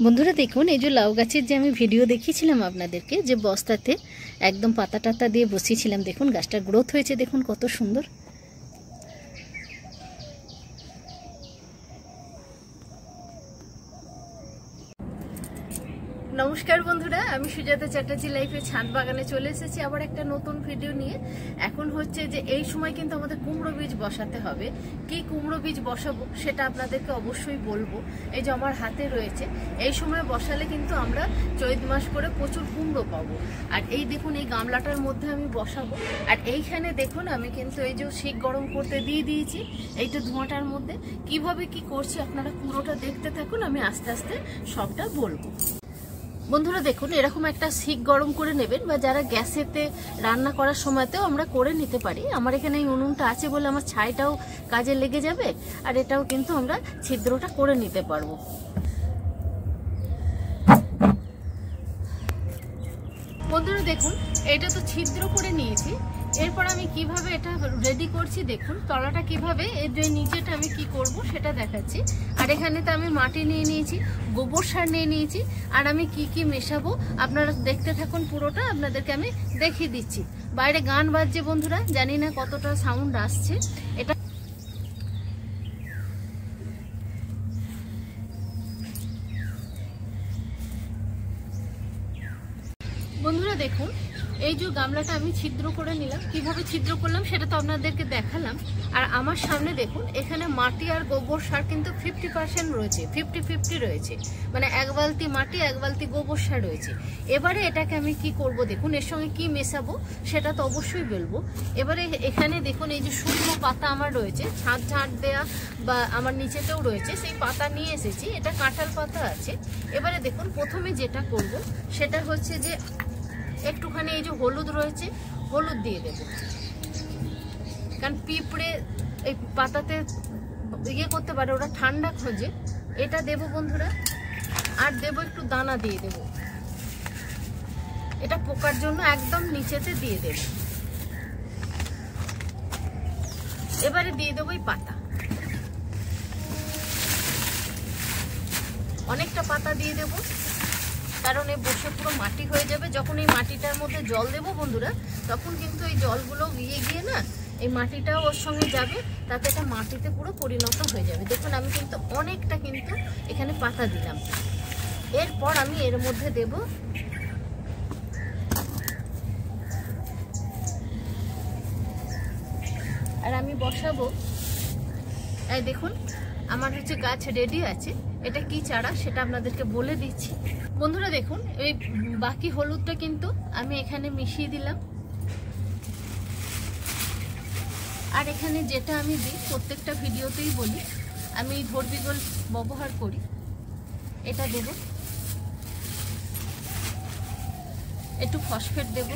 বন্ধুরা দেখুন, এই যে লাউ গাছের যে আমি ভিডিও দেখিয়েছিলাম আপনাদেরকে, যে বস্তাতে একদম পাতা টাতা দিয়ে বসিয়েছিলাম, দেখুন গাছটার গ্রোথ হয়েছে, দেখুন কত সুন্দর। নমস্কার বন্ধুরা, আমি সুজাতা চ্যাটার্জি লাইফে ছাদ বাগানে চলে এসেছি আবার একটা নতুন ভিডিও নিয়ে। এখন হচ্ছে যে এই সময় কিন্তু আমাদের কুমড়ো বীজ বসাতে হবে। কি কুমড়ো বীজ বসাবো সেটা আপনাদেরকে অবশ্যই বলবো। এই যে আমার হাতে রয়েছে, এই সময় বসালে কিন্তু আমরা চৈত মাস করে প্রচুর কুমড়ো পাবো। আর এই দেখুন, এই গামলাটার মধ্যে আমি বসাবো। আর এইখানে দেখুন আমি কিন্তু এই যে শিক গরম করতে দিয়ে দিয়েছি এইটা ধোঁয়াটার মধ্যে। কিভাবে কি করছি আপনারা পুরোটা দেখতে থাকুন, আমি আস্তে আস্তে সবটা বলবো। বন্ধুরা দেখুন, এরকম একটা শিক গরম করে নেবেন, বা যারা গ্যাসেতে রান্না করার সময়তেও আমরা করে নিতে পারি। আমার এখানে এই উনুনটা আছে বলে আমার ছাইটাও কাজে লেগে যাবে, আর এটাও কিন্তু আমরা ছিদ্রটা করে নিতে পারবো। বন্ধুরা দেখুন, এটা তো ছিদ্র করে নিয়েছি। এরপর আমি কিভাবে এটা রেডি করছি দেখুন, তলাটা কিভাবে, এর যে নিচেটা আমি কি করব সেটা দেখাচ্ছি। আর এখানে তো আমি মাটি নিয়ে নিয়েছি, গোবর সার নিয়ে নিয়েছি, আর আমি কি কি মেশাবো আপনারা দেখতে থাকুন পুরোটা, আপনাদেরকে আমি দেখিয়ে দিচ্ছি। বাইরে গান বাজছে বন্ধুরা, জানি না কতটা সাউন্ড আসছে। এটা বন্ধুরা দেখুন, এই যে গামলাটা আমি ছিদ্র করে নিলাম। কিভাবে ছিদ্র করলাম সেটা তো আপনাদেরকে দেখালাম। আর আমার সামনে দেখুন, এখানে মাটি আর গোবর সার কিন্তু 50% রয়েছে, 50-50 রয়েছে, মানে এক বালতি মাটি এক বালতি গোবর সার রয়েছে। এবারে এটাকে আমি কি করব দেখুন, এর সঙ্গে কি মেশাবো সেটা তো অবশ্যই বলবো। এবারে এখানে দেখুন, এই যে শুকনো পাতা আমার রয়েছে, ঝাঁট দেয়া বা আমার নিচেতেও রয়েছে, সেই পাতা নিয়ে এসেছি। এটা কাঁঠাল পাতা আছে। এবারে দেখুন, প্রথমে যেটা করব সেটা হচ্ছে যে একটুখানি এই যে হলুদ রয়েছে, হলুদ দিয়ে দেব, কারণ পিঁপড়ে এই পাতাতে ইয়ে করতে পারে, ওরা ঠান্ডা খোঁজে। এটা দেব বন্ধুরা। আর দেব একটু দানা দিয়ে দেব, এটা পোকার জন্য একদম নিচেতে দিয়ে দেব। এবারে দিয়ে দেবো এই পাতা, অনেকটা পাতা দিয়ে দেব, কারণ এই বসে পুরো মাটি হয়ে যাবে। যখন এই মাটিটার মধ্যে জল দেবো বন্ধুরা, তখন কিন্তু এই জলগুলো গিয়ে না এই মাটিটাও ওর সঙ্গে যাবে, তাতে এটা মাটিতে পুরো পরিণত হয়ে যাবে। দেখুন আমি কিন্তু অনেকটা কিন্তু এখানে পাতা দিলাম। এরপর আমি এর মধ্যে দেব আর আমি বসাবো। এই দেখুন আমার হচ্ছে গাছ রেডি আছে। এটা কি চারা সেটা আপনাদেরকে বলে দিচ্ছি। বন্ধুরা দেখুন, এই বাকি হলুদটা কিন্তু আমি এখানে মিশিয়ে দিলাম। আর এখানে যেটা আমি দিই, প্রত্যেকটা ভিডিওতেই বলি, আমি ধর্বিগল ব্যবহার করি, এটা দেব। একটু ফসফেট দেব,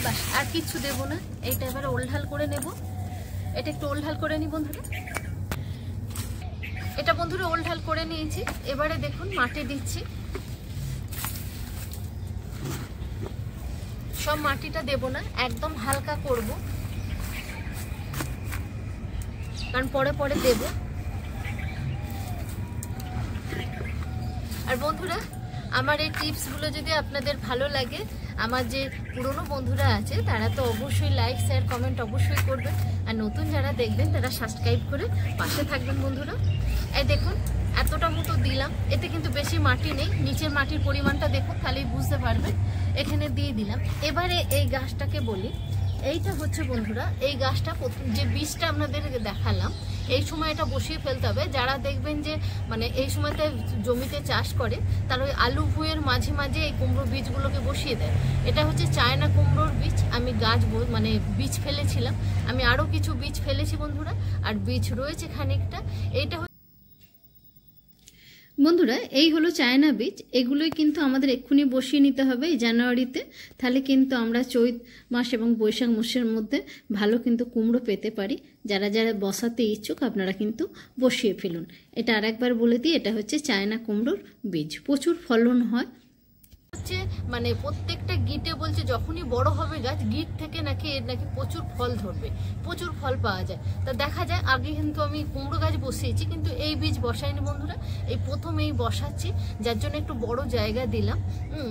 বাস, আর কিছু দেব না। এইটা এবারে ওলঢাল করে নেব। এটা একটু ওলঢাল করে নিই বন্ধুরা। এটা বন্ধুরা ওলঢাল করে নিয়েছি। এবারে দেখুন মাটি দিচ্ছি। সব মাটিটা দেব না, একদম হালকা করব, কারণ পরে পরে দেব। আর বন্ধুরা, আমার এই টিপসগুলো যদি আপনাদের ভালো লাগে, আমার যে পুরনো বন্ধুরা আছে তারা তো অবশ্যই লাইক শেয়ার কমেন্ট অবশ্যই করবেন, আর নতুন যারা দেখবেন তারা সাবস্ক্রাইব করে পাশে থাকবেন বন্ধুরা। এই দেখুন এতটা মতো দিলাম, এতে কিন্তু বেশি মাটি নেই, নিচের মাটির পরিমাণটা দেখুন তাহলেই বুঝতে পারবেন। এখানে দিয়ে দিলাম। এবারে এই গাছটাকে বলি, এইটা হচ্ছে বন্ধুরা, এই গাছটা যে বীজটা আপনাদের দেখালাম, এই সময় এটা বসিয়ে ফেলতে হবে। যারা দেখবেন যে মানে এই সময়তে জমিতে চাষ করে, তারা ওই আলু ভুঁইয়ের মাঝে মাঝে এই কুমড়ো বীজগুলোকে বসিয়ে দেয়। এটা হচ্ছে চায়না কুমড়োর বীজ। আমি গাছ মানে বীজ ফেলেছিলাম, আমি আরও কিছু বীজ ফেলেছি বন্ধুরা, আর বীজ রয়েছে খানিকটা। এইটা বন্ধুরা এই হলো চায়না বীজ। এগুলোই কিন্তু আমাদের এক্ষুনি বসিয়ে নিতে হবে এই জানুয়ারিতে, তাহলে কিন্তু আমরা চৈত মাস এবং বৈশাখ মাসের মধ্যে ভালো কিন্তু কুমড়ো পেতে পারি। যারা যারা বসাতে ইচ্ছুক আপনারা কিন্তু বসিয়ে ফেলুন। এটা আরেকবার বলে দিই, এটা হচ্ছে চায়না কুমড়োর বীজ, প্রচুর ফলন হয়। হচ্ছে মানে প্রত্যেকটা গিটে বলছে যখনই বড় হবে গাছ গিট থেকে নাকি প্রচুর ফল ধরবে, প্রচুর ফল পাওয়া যায়। তা দেখা যায় আগে কিন্তু আমি কুমড়ো গাছ বসিয়েছি, কিন্তু এই বীজ বসাইনি বন্ধুরা, এই প্রথম এই বসাচ্ছি, যার জন্য একটু বড় জায়গা দিলাম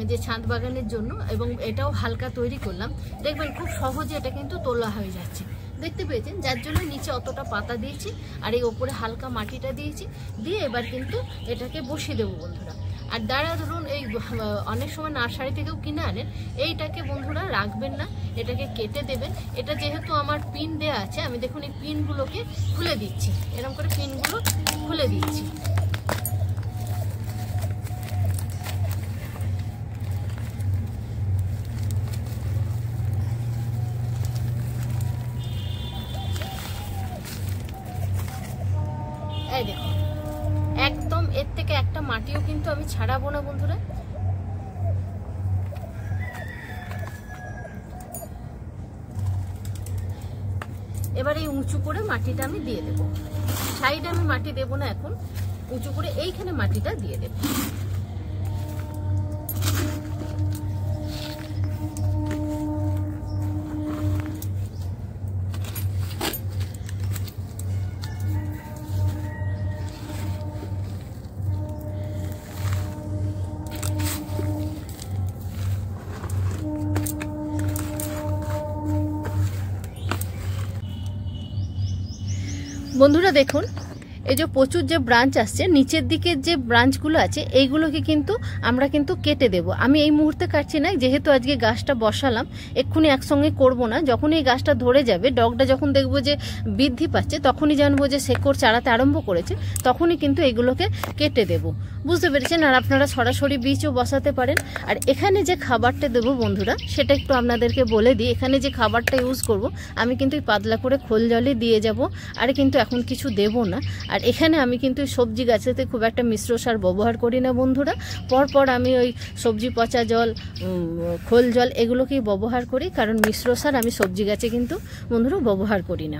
যে ছাদ বাগানের জন্য, এবং এটাও হালকা তৈরি করলাম। দেখবেন খুব সহজে এটা কিন্তু তোলা হয়ে যাচ্ছে, দেখতে পেয়েছেন, যার জন্য নিচে অতটা পাতা দিয়েছি আর এই ওপরে হালকা মাটিটা দিয়েছি, দিয়ে এবার কিন্তু এটাকে বসিয়ে দেবো বন্ধুরা। আর দ্বারা ধরুন এই অনেক সময় নার্সারি থেকেও কিনে আনেন, এইটাকে বন্ধুরা রাখবেন না, এটাকে কেটে দেবেন। এটা যেহেতু আমার পিন দেওয়া আছে, আমি দেখুন এই পিনগুলোকে খুলে দিচ্ছি, এরকম করে পিনগুলো খুলে দিচ্ছি। এই দেখুন একদম এর থেকে একটা মাটিও কিন্তু আমি ছাড়াবো না বন্ধুরা। এবার এই উঁচু করে মাটিটা আমি দিয়ে দেবো, সাইডে আমি মাটি দেবো না, এখন উঁচু করে এইখানে মাটিটা দিয়ে দেবো। বন্ধুরা দেখুন এই যে প্রচুর যে ব্রাঞ্চ আসছে, নিচের দিকে যে ব্রাঞ্চগুলো আছে এইগুলোকে কিন্তু আমরা কিন্তু কেটে দেব। আমি এই মুহূর্তে কাটছি না, যেহেতু আজকে গাছটা বসালাম, এক্ষুনি একসঙ্গে করব না। যখন এই গাছটা ধরে যাবে, ডগটা যখন দেখবো যে বৃদ্ধি পাচ্ছে, তখনই জানবো যে শেকড় চারাতে আরম্ভ করেছে, তখনই কিন্তু এগুলোকে কেটে দেব। বুঝতে পেরেছেন? আর আপনারা সরাসরি বীজও বসাতে পারেন। আর এখানে যে খাবারটা দেবো বন্ধুরা, সেটা একটু আপনাদেরকে বলে দিই। এখানে যে খাবারটা ইউজ করব, আমি কিন্তু পাতলা করে খোল জলে দিয়ে যাব, আর কিন্তু এখন কিছু দেব না। আর এখানে আমি কিন্তু সবজি গাছেতে খুব একটা মিশ্র সার ব্যবহার করি না বন্ধুরা, পরপর আমি ওই সবজি পচা জল, খোল জল এগুলোকেই ব্যবহার করি, কারণ মিশ্র সার আমি সবজি গাছে কিন্তু বন্ধুরা ব্যবহার করি না।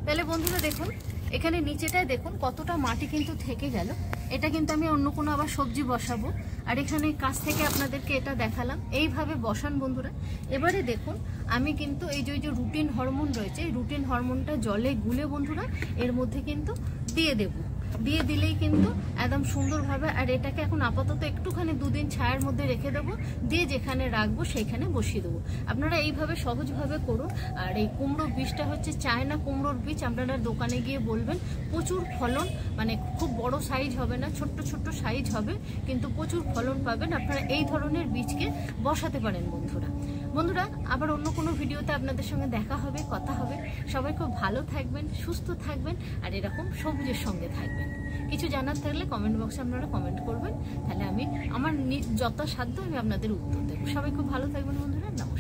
তাহলে বন্ধুরা দেখুন এখানে নিচেটায় দেখুন কতটা মাটি কিন্তু থেকে গেল। এটা কিন্তু আমি অন্য কোনো আবার সবজি বসাবো। আর এখানে কাছ থেকে আপনাদেরকে এটা দেখালাম, এইভাবে বসান বন্ধুরা। এবারে দেখুন আমি কিন্তু এই যে রুটিন হরমোন রয়েছে, এই রুটিন হরমোনটা জলে গুলে বন্ধুরা এর মধ্যে কিন্তু দিয়ে দেব। দিয়ে দিলেই কিন্তু একদম সুন্দরভাবে, আর এটাকে এখন আপাতত একটুখানি 2 দিন ছায়ার মধ্যে রেখে দেবো, দিয়ে যেখানে রাখবো সেইখানে বসিয়ে দেবো। আপনারা এইভাবে সহজভাবে করুন। আর এই কুমড়োর বীজটা হচ্ছে চায়না কুমড়োর বীজ, আপনারা দোকানে গিয়ে বলবেন, প্রচুর ফলন, মানে খুব বড় সাইজ হবে না, ছোট্ট ছোট্ট সাইজ হবে, কিন্তু প্রচুর ফলন পাবেন। আপনারা এই ধরনের বীজকে বসাতে পারেন বন্ধুরা। আবার অন্য কোনো ভিডিওতে আপনাদের সঙ্গে দেখা হবে, কথা হবে। সবাই খুব ভালো থাকবেন, সুস্থ থাকবেন, আর এরকম সবুজের সঙ্গে থাকবেন। কিছু জানার থাকলে কমেন্ট বক্সে আপনারা কমেন্ট করবেন, তাহলে আমি আমার যথাসাধ্য আমি আপনাদের উত্তর দেবো। সবাই খুব ভালো থাকবেন বন্ধুরা। নমস্কার।